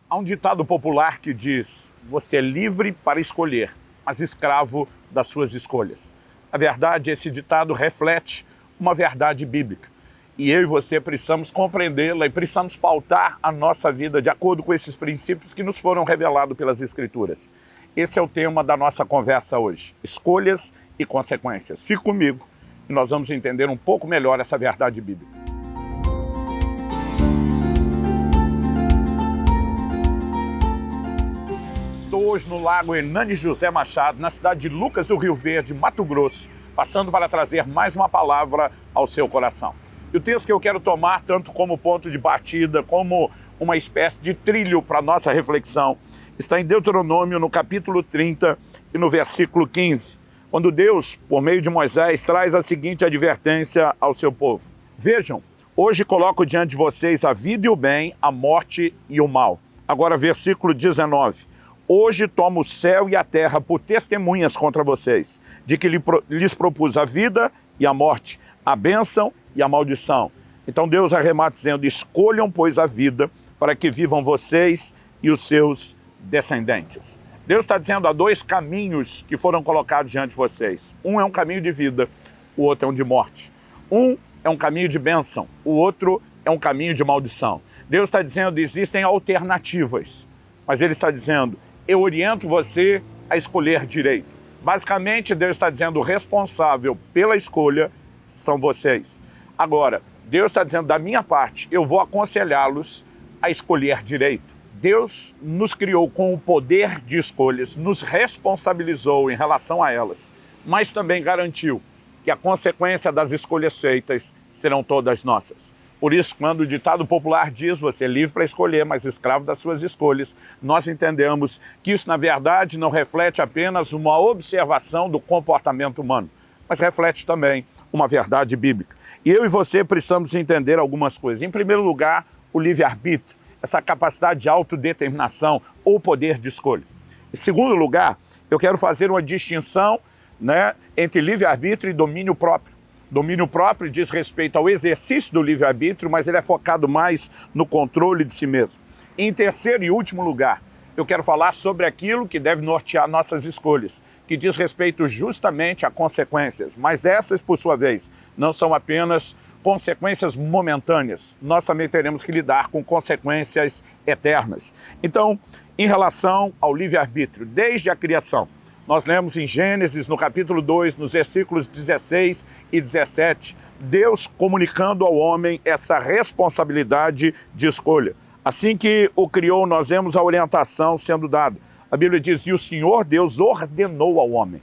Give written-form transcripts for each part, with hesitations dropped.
Há um ditado popular que diz: você é livre para escolher, mas escravo das suas escolhas. A verdade, esse ditado reflete uma verdade bíblica. E eu e você precisamos compreendê-la e precisamos pautar a nossa vida de acordo com esses princípios que nos foram revelados pelas Escrituras. Esse é o tema da nossa conversa hoje: escolhas e consequências. Fique comigo e nós vamos entender um pouco melhor essa verdade bíblica. Estou hoje no Lago Hernani José Machado, na cidade de Lucas do Rio Verde, Mato Grosso, passando para trazer mais uma palavra ao seu coração. E o texto que eu quero tomar, tanto como ponto de partida, como uma espécie de trilho para a nossa reflexão, está em Deuteronômio, no capítulo 30 e no versículo 15, quando Deus, por meio de Moisés, traz a seguinte advertência ao seu povo. Vejam, hoje coloco diante de vocês a vida e o bem, a morte e o mal. Agora, versículo 19. Hoje tomo o céu e a terra por testemunhas contra vocês, de que lhes propus a vida e a morte, a bênção e a maldição. Então Deus arremata dizendo: escolham, pois, a vida, para que vivam vocês e os seus descendentes. Deus está dizendo: há dois caminhos que foram colocados diante de vocês. Um é um caminho de vida, o outro é um de morte. Um é um caminho de bênção, o outro é um caminho de maldição. Deus está dizendo: existem alternativas, mas Ele está dizendo: eu oriento você a escolher direito. Basicamente, Deus está dizendo: o responsável pela escolha são vocês. Agora, Deus está dizendo: da minha parte, eu vou aconselhá-los a escolher direito. Deus nos criou com o poder de escolhas, nos responsabilizou em relação a elas, mas também garantiu que a consequência das escolhas feitas serão todas nossas. Por isso, quando o ditado popular diz: você é livre para escolher, mas escravo das suas escolhas, nós entendemos que isso, na verdade, não reflete apenas uma observação do comportamento humano, mas reflete também uma verdade bíblica. E eu e você precisamos entender algumas coisas. Em primeiro lugar, o livre-arbítrio, essa capacidade de autodeterminação ou poder de escolha. Em segundo lugar, eu quero fazer uma distinção, entre livre-arbítrio e domínio próprio. Domínio próprio diz respeito ao exercício do livre-arbítrio, mas ele é focado mais no controle de si mesmo. Em terceiro e último lugar, eu quero falar sobre aquilo que deve nortear nossas escolhas, que diz respeito justamente a consequências, mas essas, por sua vez, não são apenas consequências momentâneas. Nós também teremos que lidar com consequências eternas. Então, em relação ao livre-arbítrio, desde a criação, nós lemos em Gênesis, no capítulo 2, nos versículos 16 e 17, Deus comunicando ao homem essa responsabilidade de escolha. Assim que o criou, nós vemos a orientação sendo dada. A Bíblia diz: e o Senhor Deus ordenou ao homem: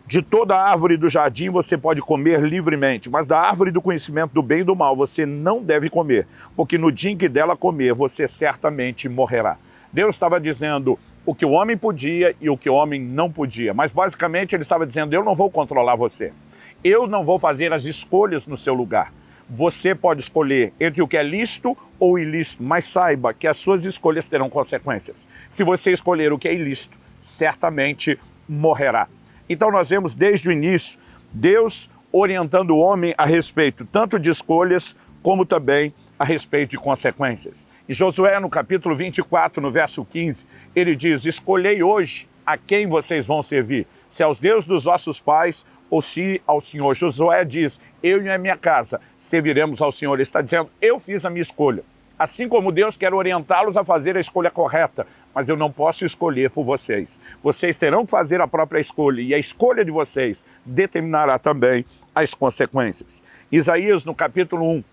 de toda árvore do jardim você pode comer livremente, mas da árvore do conhecimento do bem e do mal você não deve comer, porque no dia em que dela comer, você certamente morrerá. Deus estava dizendo o que o homem podia e o que o homem não podia, mas basicamente ele estava dizendo: eu não vou controlar você, eu não vou fazer as escolhas no seu lugar. Você pode escolher entre o que é lícito ou ilícito, mas saiba que as suas escolhas terão consequências. Se você escolher o que é ilícito, certamente morrerá. Então nós vemos desde o início Deus orientando o homem a respeito tanto de escolhas como também a respeito de consequências. Em Josué, no capítulo 24, no verso 15, ele diz: escolhei hoje a quem vocês vão servir, se aos deuses dos vossos pais ou se ao Senhor. Josué diz: eu e a minha casa serviremos ao Senhor. Ele está dizendo: eu fiz a minha escolha. Assim como Deus quer orientá-los a fazer a escolha correta, mas eu não posso escolher por vocês. Vocês terão que fazer a própria escolha, e a escolha de vocês determinará também as consequências. Isaías, no capítulo 1,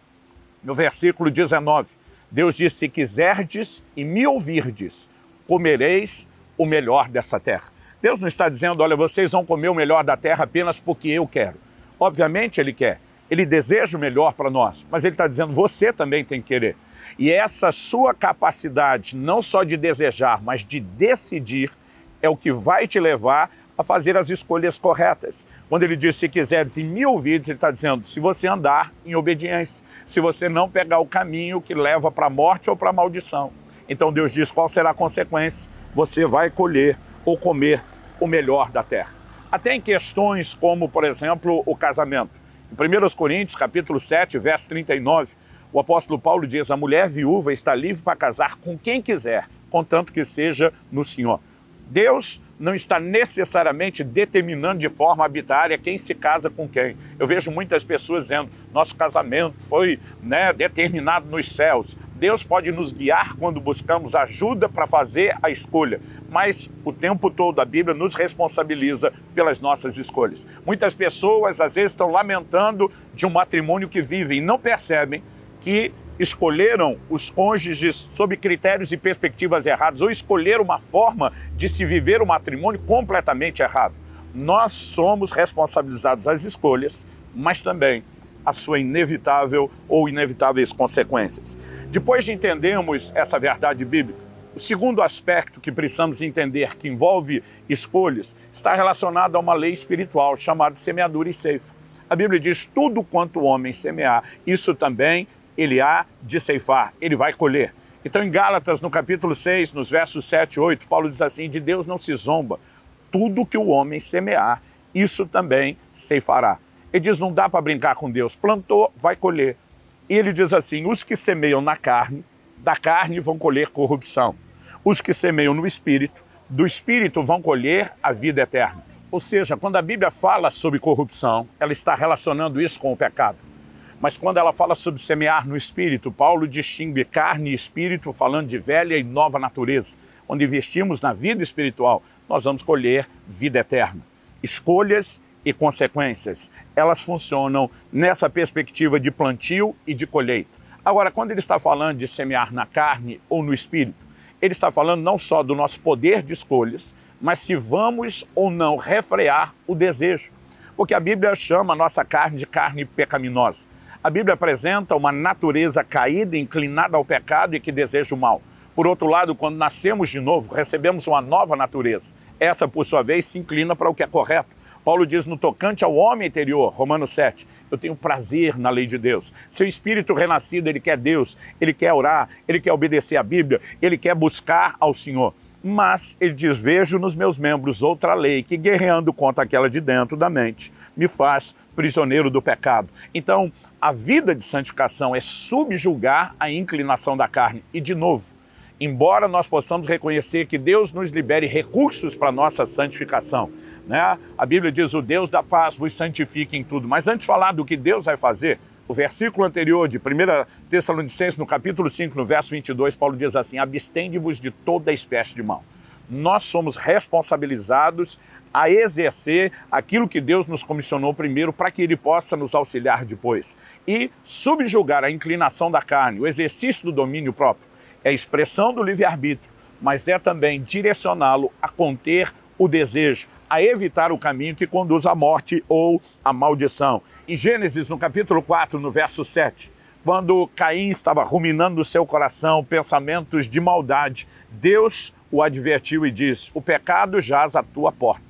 no versículo 19, Deus diz: se quiserdes e me ouvirdes, comereis o melhor dessa terra. Deus não está dizendo: olha, vocês vão comer o melhor da terra apenas porque eu quero. Obviamente Ele quer, Ele deseja o melhor para nós, mas Ele está dizendo: você também tem que querer. E essa sua capacidade, não só de desejar, mas de decidir, é o que vai te levar a fazer as escolhas corretas. Quando ele diz: se quiseres e me ouvirdes, ele está dizendo: se você andar em obediência, se você não pegar o caminho que leva para a morte ou para a maldição. Então Deus diz qual será a consequência: você vai colher ou comer o melhor da terra. Até em questões como, por exemplo, o casamento. Em 1 Coríntios, capítulo 7, verso 39, o apóstolo Paulo diz: a mulher viúva está livre para casar com quem quiser, contanto que seja no Senhor. Deus não está necessariamente determinando de forma arbitrária quem se casa com quem. Eu vejo muitas pessoas dizendo, nosso casamento foi determinado nos céus. Deus pode nos guiar quando buscamos ajuda para fazer a escolha, mas o tempo todo a Bíblia nos responsabiliza pelas nossas escolhas. Muitas pessoas às vezes estão lamentando de um matrimônio que vivem e não percebem que escolheram os cônjuges sob critérios e perspectivas errados ou escolheram uma forma de se viver o matrimônio completamente errado. Nós somos responsabilizados às escolhas, mas também a sua inevitável ou inevitáveis consequências. Depois de entendermos essa verdade bíblica, o segundo aspecto que precisamos entender que envolve escolhas está relacionado a uma lei espiritual chamada semeadura e ceifa. A Bíblia diz, tudo quanto o homem semear, isso também ele há de ceifar, ele vai colher. Então em Gálatas, no capítulo 6, nos versos 7 e 8, Paulo diz assim, de Deus não se zomba, tudo que o homem semear, isso também ceifará. Ele diz, não dá para brincar com Deus, plantou, vai colher. E ele diz assim, os que semeiam na carne, da carne vão colher corrupção. Os que semeiam no Espírito, do Espírito vão colher a vida eterna. Ou seja, quando a Bíblia fala sobre corrupção, ela está relacionando isso com o pecado. Mas quando ela fala sobre semear no Espírito, Paulo distingue carne e Espírito, falando de velha e nova natureza. Onde investimos na vida espiritual, nós vamos colher vida eterna. Escolhas e consequências, elas funcionam nessa perspectiva de plantio e de colheita. Agora, quando ele está falando de semear na carne ou no Espírito, ele está falando não só do nosso poder de escolhas, mas se vamos ou não refrear o desejo. Porque a Bíblia chama a nossa carne de carne pecaminosa. A Bíblia apresenta uma natureza caída, inclinada ao pecado e que deseja o mal. Por outro lado, quando nascemos de novo, recebemos uma nova natureza. Essa, por sua vez, se inclina para o que é correto. Paulo diz no tocante ao homem interior, Romanos 7, eu tenho prazer na lei de Deus. Seu espírito renascido, ele quer Deus, ele quer orar, ele quer obedecer à Bíblia, ele quer buscar ao Senhor. Mas ele diz, vejo nos meus membros outra lei que guerreando contra aquela de dentro da mente, me faz prisioneiro do pecado. Então, a vida de santificação é subjugar a inclinação da carne. E de novo, embora nós possamos reconhecer que Deus nos libere recursos para a nossa santificação, a Bíblia diz, o Deus da paz vos santifique em tudo. Mas antes de falar do que Deus vai fazer, o versículo anterior de 1 Tessalonicenses, no capítulo 5, no verso 22, Paulo diz assim, abstende-vos de toda espécie de mal. Nós somos responsabilizados a exercer aquilo que Deus nos comissionou primeiro para que Ele possa nos auxiliar depois. E subjugar a inclinação da carne, o exercício do domínio próprio, é a expressão do livre-arbítrio, mas é também direcioná-lo a conter o desejo, a evitar o caminho que conduz à morte ou à maldição. Em Gênesis, no capítulo 4, no verso 7, quando Caim estava ruminando no seu coração pensamentos de maldade, Deus o advertiu e disse, o pecado jaz à tua porta,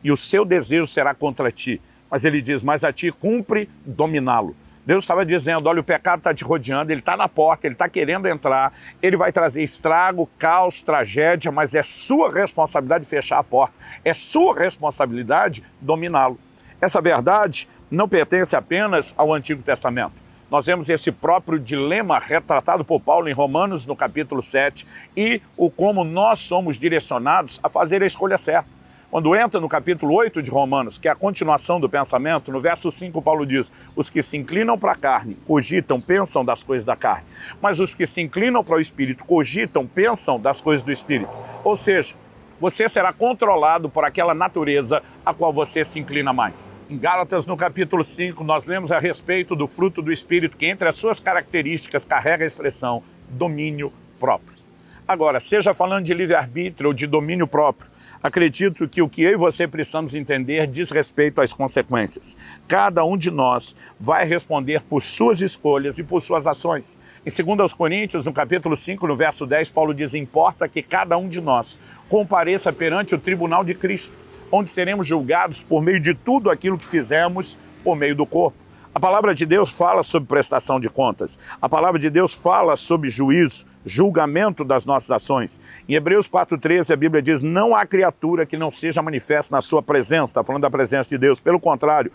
e o seu desejo será contra ti. Mas ele diz, mas a ti cumpre dominá-lo. Deus estava dizendo, olha, o pecado está te rodeando, ele está na porta, ele está querendo entrar, ele vai trazer estrago, caos, tragédia, mas é sua responsabilidade fechar a porta, é sua responsabilidade dominá-lo. Essa verdade não pertence apenas ao Antigo Testamento. Nós vemos esse próprio dilema retratado por Paulo em Romanos, no capítulo 7, e o como nós somos direcionados a fazer a escolha certa. Quando entra no capítulo 8 de Romanos, que é a continuação do pensamento, no verso 5 Paulo diz, os que se inclinam para a carne, cogitam, pensam das coisas da carne, mas os que se inclinam para o Espírito, cogitam, pensam das coisas do Espírito. Ou seja, você será controlado por aquela natureza a qual você se inclina mais. Em Gálatas, no capítulo 5, nós lemos a respeito do fruto do Espírito, que entre as suas características carrega a expressão domínio próprio. Agora, seja falando de livre-arbítrio ou de domínio próprio, acredito que o que eu e você precisamos entender diz respeito às consequências. Cada um de nós vai responder por suas escolhas e por suas ações. Em 2 Coríntios, no capítulo 5, no verso 10, Paulo diz, importa que cada um de nós compareça perante o tribunal de Cristo, onde seremos julgados por meio de tudo aquilo que fizemos por meio do corpo. A palavra de Deus fala sobre prestação de contas. A palavra de Deus fala sobre juízo, julgamento das nossas ações. Em Hebreus 4,13 a Bíblia diz, não há criatura que não seja manifesta na sua presença. Está falando da presença de Deus. Pelo contrário,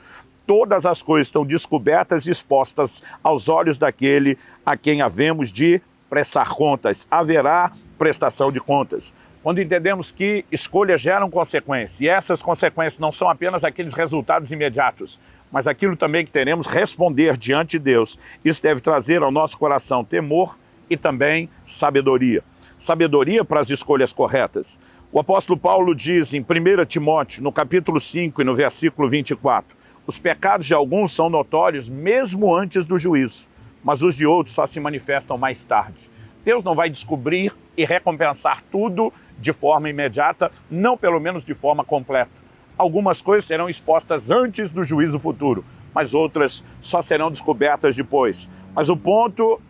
todas as coisas estão descobertas e expostas aos olhos daquele a quem havemos de prestar contas. Haverá prestação de contas. Quando entendemos que escolhas geram consequências, e essas consequências não são apenas aqueles resultados imediatos, mas aquilo também que teremos responder diante de Deus, isso deve trazer ao nosso coração temor e também sabedoria. Sabedoria para as escolhas corretas. O apóstolo Paulo diz em 1 Timóteo, no capítulo 5 e no versículo 24, os pecados de alguns são notórios mesmo antes do juízo, mas os de outros só se manifestam mais tarde. Deus não vai descobrir e recompensar tudo de forma imediata, não pelo menos de forma completa. Algumas coisas serão expostas antes do juízo futuro, mas outras só serão descobertas depois. Mas o ponto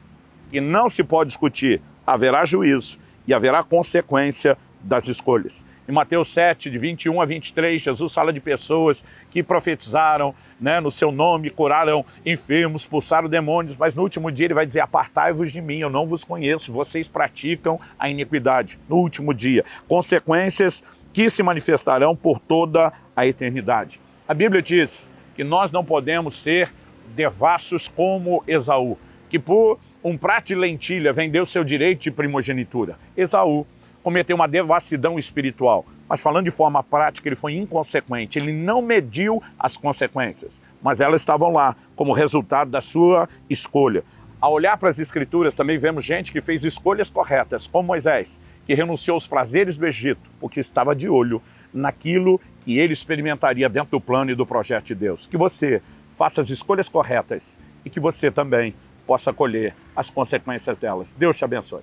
que não se pode discutir, haverá juízo e haverá consequência das escolhas. Em Mateus 7, de 21 a 23, Jesus fala de pessoas que profetizaram, no seu nome, curaram enfermos, expulsaram demônios, mas no último dia ele vai dizer, apartai-vos de mim, eu não vos conheço, vocês praticam a iniquidade. No último dia, consequências que se manifestarão por toda a eternidade. A Bíblia diz que nós não podemos ser devassos como Esaú, que por um prato de lentilha vendeu seu direito de primogenitura. Esaú cometeu uma devassidão espiritual, mas falando de forma prática, ele foi inconsequente, ele não mediu as consequências, mas elas estavam lá como resultado da sua escolha. Ao olhar para as Escrituras, também vemos gente que fez escolhas corretas, como Moisés, que renunciou aos prazeres do Egito, porque estava de olho naquilo que ele experimentaria dentro do plano e do projeto de Deus. Que você faça as escolhas corretas e que você também possa colher as consequências delas. Deus te abençoe.